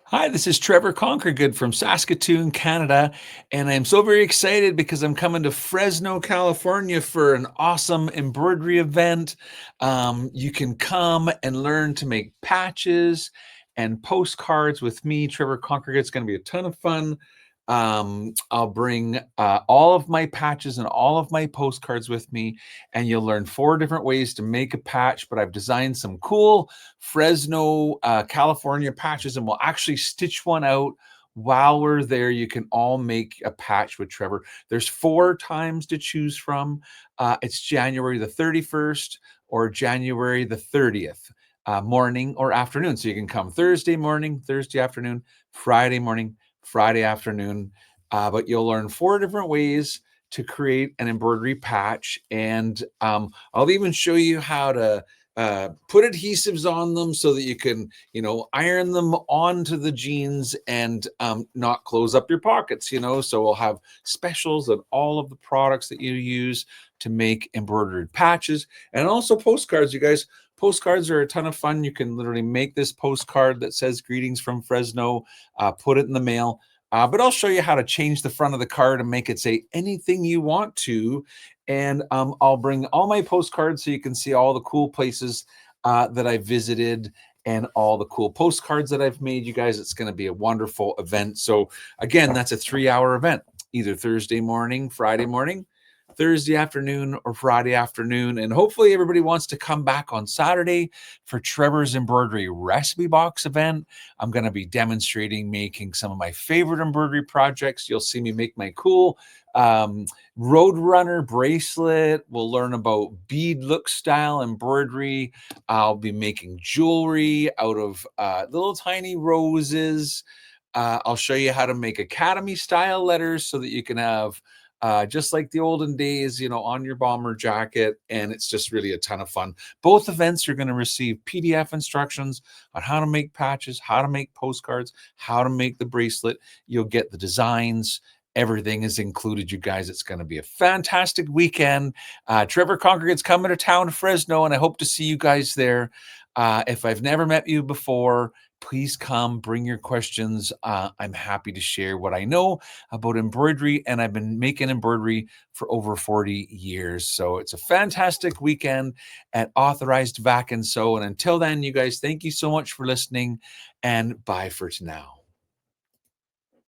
Hi, this is Trevor Conquergood from Saskatoon, Canada, and I'm so very excited because I'm coming to Fresno, California for an awesome embroidery event. You can come and learn to make patches and postcards with me, Trevor Conquergood. It's going to be a ton of fun. I'll bring all of my patches and all of my postcards with me, and you'll learn 4 different ways to make a patch. But I've designed some cool Fresno, California patches, and we'll actually stitch one out while we're there. You can all make a patch with Trevor. There's 4 times to choose from. It's January the 31st or January the 30th, morning or afternoon. So you can come Thursday morning, Thursday afternoon, Friday morning, Friday afternoon. But you'll learn 4 different ways to create an embroidery patch. And I'll even show you how to put adhesives on them so that you can, iron them onto the jeans and not close up your pockets. So we'll have specials on all of the products that you use to make embroidered patches and also postcards, you guys. Postcards are a ton of fun. You can literally make this postcard that says greetings from Fresno, put it in the mail. But I'll show you how to change the front of the card and make it say anything you want to. And I'll bring all my postcards so you can see all the cool places that I visited and all the cool postcards that I've made. You guys, it's going to be a wonderful event. So again, that's a 3-hour event, either Thursday morning, Friday morning, Thursday afternoon, or Friday afternoon. And hopefully everybody wants to come back on Saturday for Trevor's Embroidery Recipe Box event. I'm going to be demonstrating making some of my favorite embroidery projects. You'll see me make my cool Roadrunner bracelet. We'll learn about bead-look style embroidery. I'll be making jewelry out of little tiny roses. I'll show you how to make Academy style letters so that you can have just like the olden days, on your bomber jacket. And it's just really a ton of fun. Both events, you're going to receive PDF instructions on how to make patches, how to make postcards, how to make the bracelet. You'll get the designs. Everything is included, you guys. It's going to be a fantastic weekend. Trevor Conquergood's coming to town, Fresno, and I hope to see you guys there. If I've never met you before, please come, bring your questions. I'm happy to share what I know about embroidery, and I've been making embroidery for over 40 years. So it's a fantastic weekend at Authorized Vac and Sew. And until then, you guys, thank you so much for listening, and bye for now.